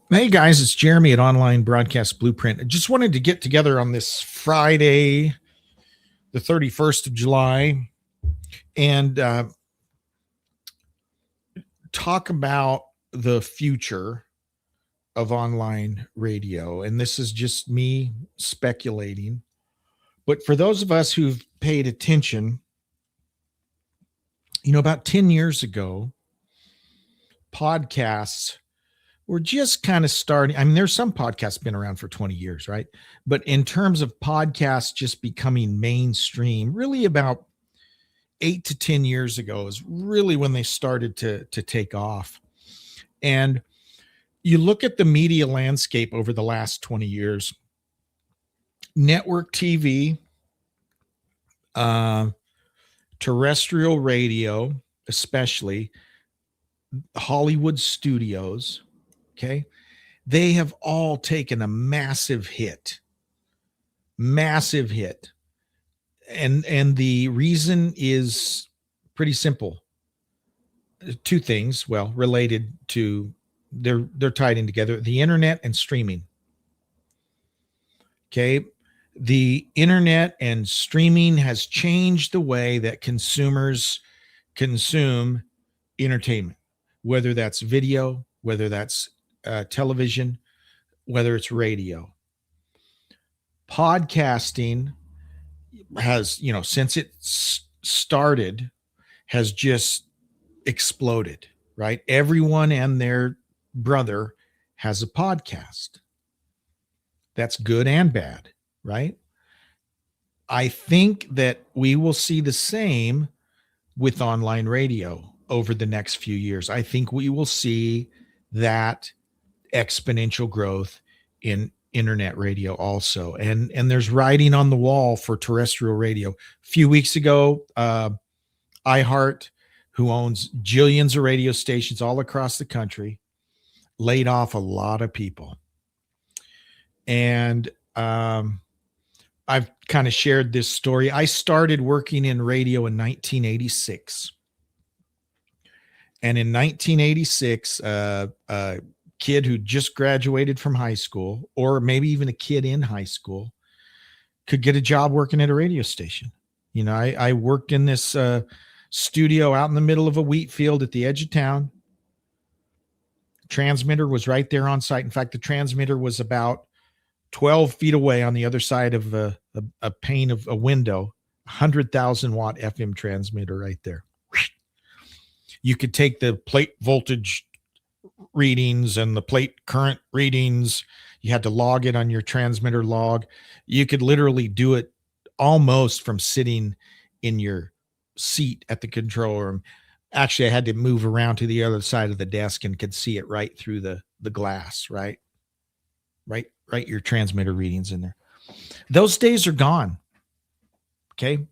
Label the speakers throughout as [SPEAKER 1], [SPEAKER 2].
[SPEAKER 1] Hey guys, it's Jeremy at Online Broadcast Blueprint. I just wanted to get together on this Friday, the 31st of July, and talk about the future of online radio. And this is just me speculating. But for those of us who've paid attention, about 10 years ago, podcasts were just kind of starting. I mean, there's some podcasts been around for 20 years, right? But in terms of podcasts just becoming mainstream, really about 8 to 10 years ago is really when they started to take off. And you look at the media landscape over the last 20 years, network TV, uh, terrestrial radio, especially Hollywood studios, okay, they have all taken a massive hit. And the reason is pretty simple. Two things, well, related to they're tied in together: the internet and streaming. Okay, the internet and streaming has changed the way that consumers consume entertainment, whether that's video, whether that's television, whether it's radio. Podcasting has, since it started, has just exploded, right? Everyone and their brother has a podcast. That's good and bad, right? I think that we will see the same with online radio over the next few years. I think we will see that exponential growth in internet radio also. And there's writing on the wall for terrestrial radio. A few weeks ago, iHeart, who owns jillions of radio stations all across the country, laid off a lot of people. And I've kind of shared this story. I started working in radio in 1986. And in 1986, a kid who just graduated from high school, or maybe even a kid in high school, could get a job working at a radio station. I worked in this studio out in the middle of a wheat field at the edge of town. Transmitter was right there on site. In fact, the transmitter was about 12 feet away on the other side of a pane of a window, 100,000 watt FM transmitter right there. You could take the plate voltage readings and the plate current readings. You had to log it on your transmitter log. You could literally do it almost from sitting in your seat at the control room. Actually, I had to move around to the other side of the desk and could see it right through the glass, right? Right, your transmitter readings in there. Those days are gone. Okay.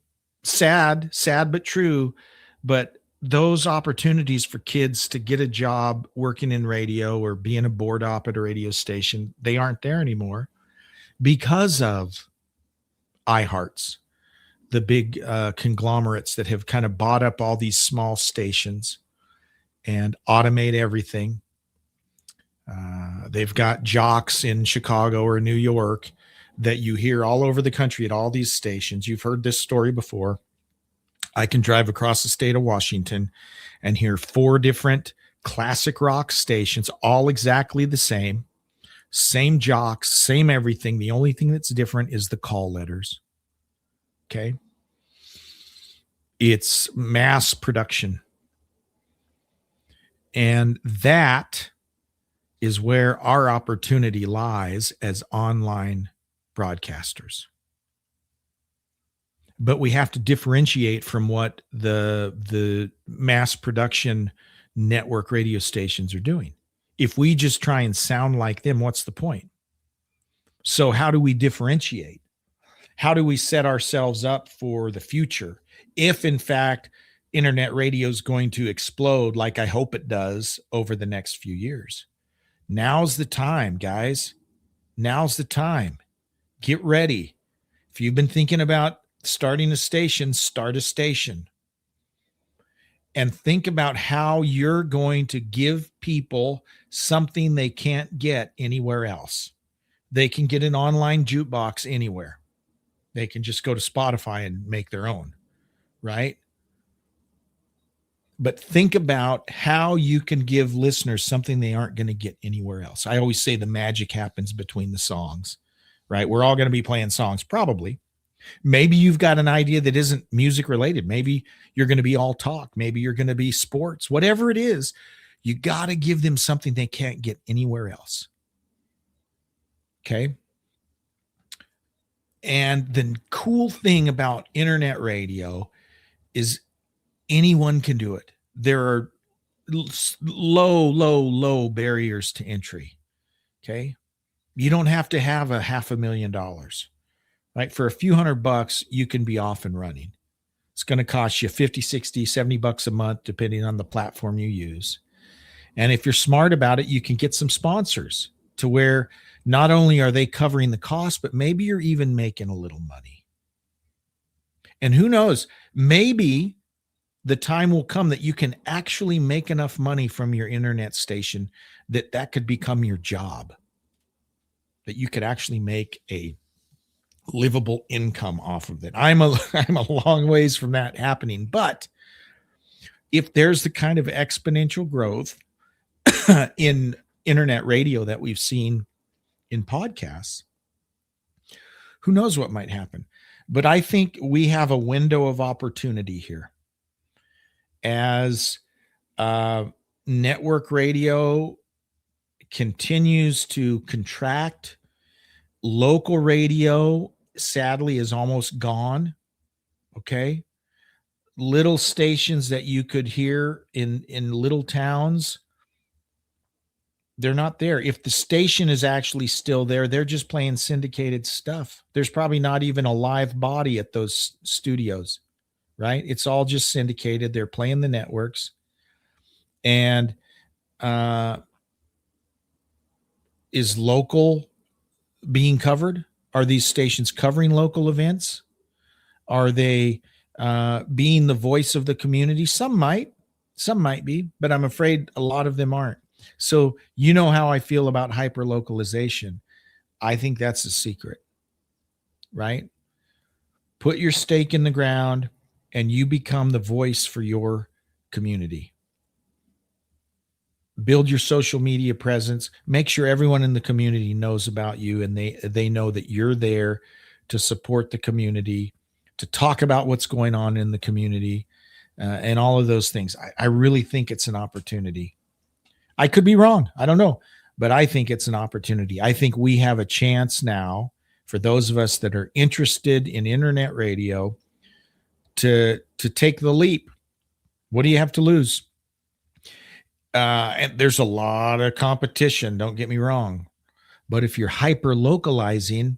[SPEAKER 1] Sad but true. But those opportunities for kids to get a job working in radio or being a board op at a radio station, they aren't there anymore because of iHearts, the big conglomerates that have kind of bought up all these small stations and automate everything. They've got jocks in Chicago or New York that you hear all over the country at all these stations. You've heard this story before. I can drive across the state of Washington and hear 4 different classic rock stations, all exactly the same jocks, same everything. The only thing that's different is the call letters. Okay. It's mass production. And that is where our opportunity lies as online broadcasters. But we have to differentiate from what the mass production network radio stations are doing. If we just try and sound like them, what's the point? So how do we differentiate? How do we set ourselves up for the future? If in fact, internet radio is going to explode like I hope it does over the next few years. Now's the time, guys. Now's the time. Get ready. If you've been thinking about starting a station, start a station. and think about how you're going to give people something they can't get anywhere else. They can get an online jukebox anywhere. They can just go to Spotify and make their own, right? But think about how you can give listeners something they aren't going to get anywhere else. I always say the magic happens between the songs, right? We're all going to be playing songs, probably. Maybe you've got an idea that isn't music related. Maybe you're going to be all talk. Maybe you're going to be sports, whatever it is. You got to give them something they can't get anywhere else. Okay. And the cool thing about internet radio is anyone can do it. There are low barriers to entry. Okay. You don't have to have a $500,000, right? For a few $100, you can be off and running. It's going to cost you 50, 60, 70 bucks a month, depending on the platform you use. And if you're smart about it, you can get some sponsors to where not only are they covering the cost, but maybe you're even making a little money. And who knows, maybe the time will come that you can actually make enough money from your internet station that could become your job, that you could actually make a livable income off of it. I'm a long ways from that happening, but if there's the kind of exponential growth in internet radio that we've seen in podcasts, who knows what might happen. But I think we have a window of opportunity here as network radio continues to contract. Local radio, sadly, is almost gone. Okay. Little stations that you could hear in little towns, they're not there. If the station is actually still there, they're just playing syndicated stuff. There's probably not even a live body at those studios, right? It's all just syndicated. They're playing the networks. And is local being covered? Are these stations covering local events? Are they being the voice of the community? Some might be, but I'm afraid a lot of them aren't. So you know how I feel about hyper-localization. I think that's the secret, right? Put your stake in the ground and you become the voice for your community. Build your social media presence. Make sure everyone in the community knows about you and they know that you're there to support the community, to talk about what's going on in the community, and all of those things. I really think it's an opportunity. I could be wrong. I don't know, but I think it's an opportunity. I think we have a chance now for those of us that are interested in internet radio to take the leap. What do you have to lose? And there's a lot of competition. Don't get me wrong, but if you're hyper localizing,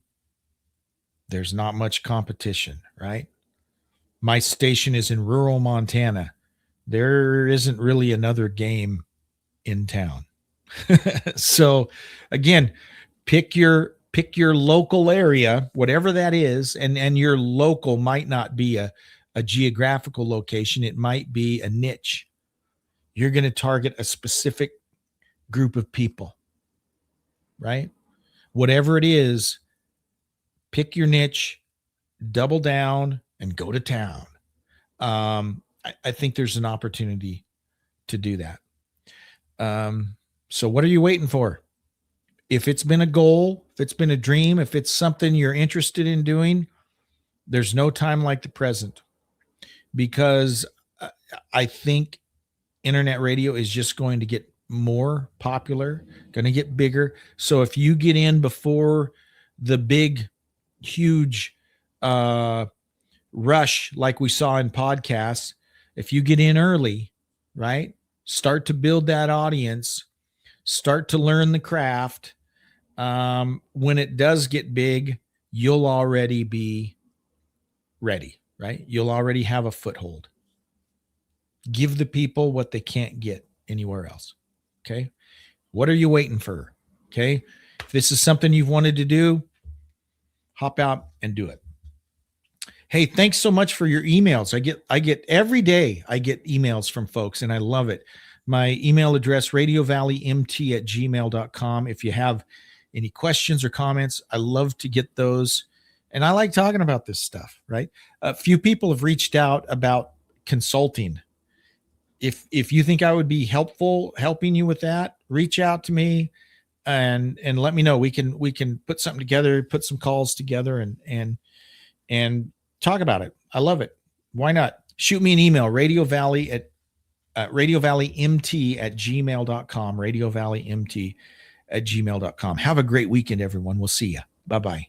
[SPEAKER 1] there's not much competition, right? My station is in rural Montana. There isn't really another game in town. So again, pick your local area, whatever that is. And your local might not be a geographical location. It might be a niche. You're going to target a specific group of people, right? Whatever it is, pick your niche, double down, and go to town. I think there's an opportunity to do that. So what are you waiting for? If it's been a goal, if it's been a dream, if it's something you're interested in doing, there's no time like the present, because I think internet radio is just going to get more popular, going to get bigger. So if you get in before the big, huge rush like we saw in podcasts, if you get in early, right? Start to build that audience, start to learn the craft. When it does get big, you'll already be ready, right? You'll already have a foothold. Give the people what they can't get anywhere else. Okay. What are you waiting for? Okay. If this is something you've wanted to do, hop out and do it. Hey, thanks so much for your emails. I get every day I get emails from folks and I love it. My email address, radiovalleymt@gmail.com. If you have any questions or comments, I love to get those. And I like talking about this stuff, right? A few people have reached out about consulting. If you think I would be helpful helping you with that, reach out to me and let me know. We can put something together, put some calls together and talk about it. I love it. Why not? Shoot me an email, Radio Valley at radiovalleymt@gmail.com, radiovalleymt@gmail.com. Have a great weekend, everyone. We'll see you. Bye-bye.